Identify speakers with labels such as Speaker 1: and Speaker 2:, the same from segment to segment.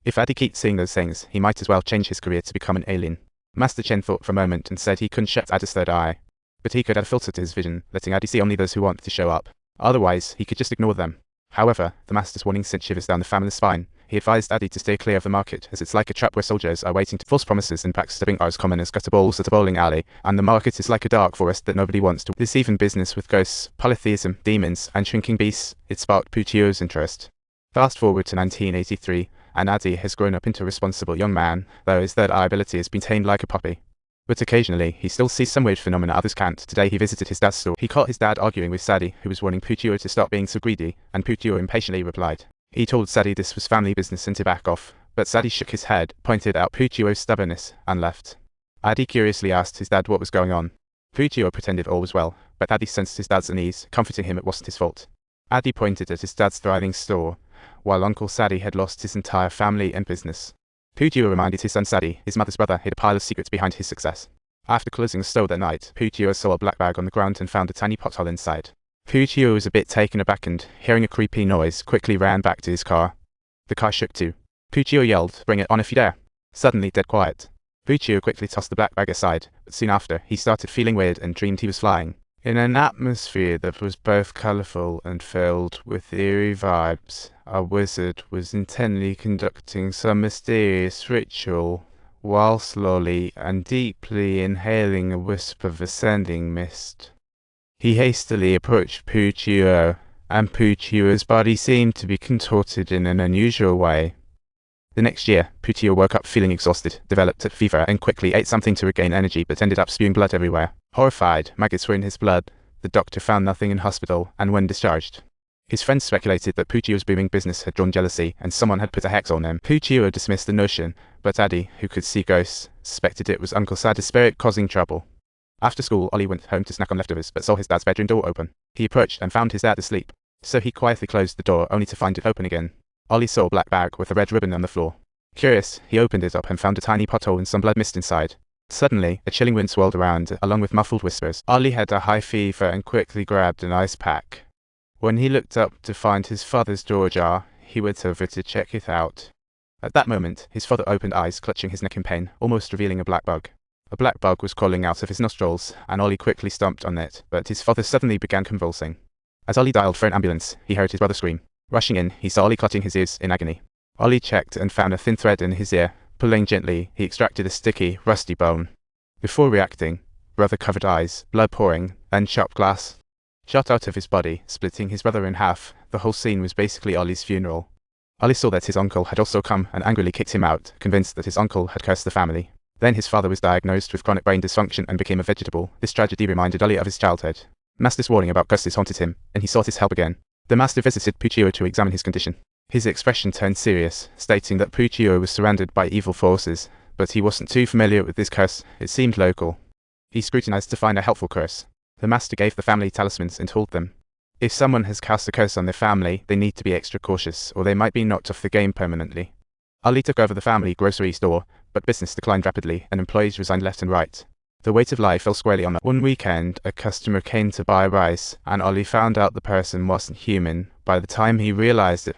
Speaker 1: If Addy keeps seeing those things, he might as well change his career to become an alien. Master Chen thought for a moment and said he couldn't shut Addy's third eye. But he could add a filter to his vision, letting Addy see only those who want to show up. Otherwise, he could just ignore them. However, the Master's warning sent shivers down the family's spine. He advised Addy to stay clear of the market, as it's like a trap where soldiers are waiting to false promises and backstabbing are as common as gutter balls at a bowling alley, and the market is like a dark forest that nobody wants to. This even business with ghosts, polytheism, demons, and shrinking beasts, it sparked Puccio's interest. Fast forward to 1983, and Addy has grown up into a responsible young man, though his third eye ability has been tamed like a puppy. But occasionally, he still sees some weird phenomena others can't. Today he visited his dad's store. He caught his dad arguing with Sadie, who was warning Puccio to stop being so greedy, and Puccio impatiently replied. He told Sadie this was family business and to back off, but Sadie shook his head, pointed out Puccio's stubbornness, and left. Addy curiously asked his dad what was going on. Puccio pretended all was well, but Addy sensed his dad's unease, comforting him it wasn't his fault. Addy pointed at his dad's thriving store, while Uncle Sadie had lost his entire family and business. Puccio reminded his son Sadie his mother's brother hid a pile of secrets behind his success. After closing the store that night, Puccio saw a black bag on the ground and found a tiny pothole inside. Puccio was a bit taken aback and, hearing a creepy noise, quickly ran back to his car. The car shook too. Puccio yelled, "Bring it on if you dare." Suddenly dead quiet. Puccio quickly tossed the black bag aside, but soon after, he started feeling weird and dreamed he was flying. In an atmosphere that was both colourful and filled with eerie vibes, a wizard was intently conducting some mysterious ritual, while slowly and deeply inhaling a wisp of ascending mist. He hastily approached Puccio, and Puccio's body seemed to be contorted in an unusual way. The next year, Puccio woke up feeling exhausted, developed a fever, and quickly ate something to regain energy but ended up spewing blood everywhere. Horrified, maggots were in his blood. The doctor found nothing in hospital, and when discharged, his friends speculated that Puccio's booming business had drawn jealousy, and someone had put a hex on him. Puccio dismissed the notion, but Addy, who could see ghosts, suspected it was Uncle Sadie's spirit causing trouble. After school, Ollie went home to snack on leftovers, but saw his dad's bedroom door open. He approached and found his dad asleep, so he quietly closed the door, only to find it open again. Ollie saw a black bag with a red ribbon on the floor. Curious, he opened it up and found a tiny pothole and some blood mist inside. Suddenly, a chilling wind swirled around, along with muffled whispers. Ollie had a high fever and quickly grabbed an ice pack. When he looked up to find his father's door ajar, he went over to check it out. At that moment, his father opened eyes, clutching his neck in pain, almost revealing a black bug. A black bug was crawling out of his nostrils, and Ollie quickly stomped on it, but his father suddenly began convulsing. As Ollie dialed for an ambulance, he heard his brother scream. Rushing in, he saw Ollie clutching his ears in agony. Ollie checked and found a thin thread in his ear. Pulling gently, he extracted a sticky, rusty bone. Before reacting, brother covered eyes, blood pouring, and sharp glass shot out of his body, splitting his brother in half. The whole scene was basically Ollie's funeral. Ollie saw that his uncle had also come and angrily kicked him out, convinced that his uncle had cursed the family. Then his father was diagnosed with chronic brain dysfunction and became a vegetable. This tragedy reminded Ollie of his childhood. Master's warning about curses haunted him, and he sought his help again. The master visited Puccio to examine his condition. His expression turned serious, stating that Puccio was surrounded by evil forces, but he wasn't too familiar with this curse. It seemed local. He scrutinized to find a helpful curse. The master gave the family talismans and told them, if someone has cast a curse on their family, they need to be extra cautious, or they might be knocked off the game permanently. Ollie took over the family grocery store, but business declined rapidly, and employees resigned left and right. The weight of life fell squarely on her. One weekend, a customer came to buy rice, and Ollie found out the person wasn't human. By the time he realized it,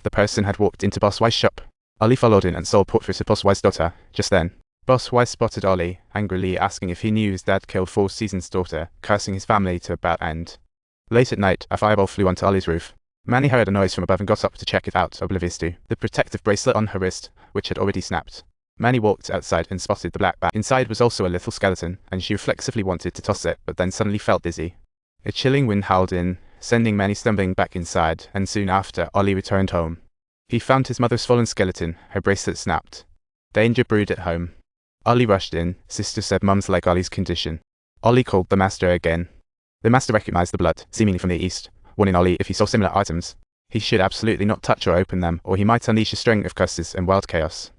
Speaker 1: the person had walked into Boss Wise's shop. Ollie followed in and saw a portrait of Boss Wise's daughter. Just then, Boss Wise spotted Ollie, angrily asking if he knew his dad killed Four Seasons' daughter, cursing his family to a bad end. Late at night, a fireball flew onto Ollie's roof. Manny heard a noise from above and got up to check it out, oblivious to the protective bracelet on her wrist, which had already snapped. Manny walked outside and spotted the black bag. Inside was also a little skeleton, and she reflexively wanted to toss it, but then suddenly felt dizzy. A chilling wind howled in, sending Manny stumbling back inside, and soon after, Ollie returned home. He found his mother's fallen skeleton, her bracelet snapped. Danger brewed at home. Ollie rushed in. Sister said Mum's like Ollie's condition. Ollie called the master again. The master recognized the blood, seemingly from the east, warning Ollie if he saw similar items, he should absolutely not touch or open them, or he might unleash a string of curses and wild chaos.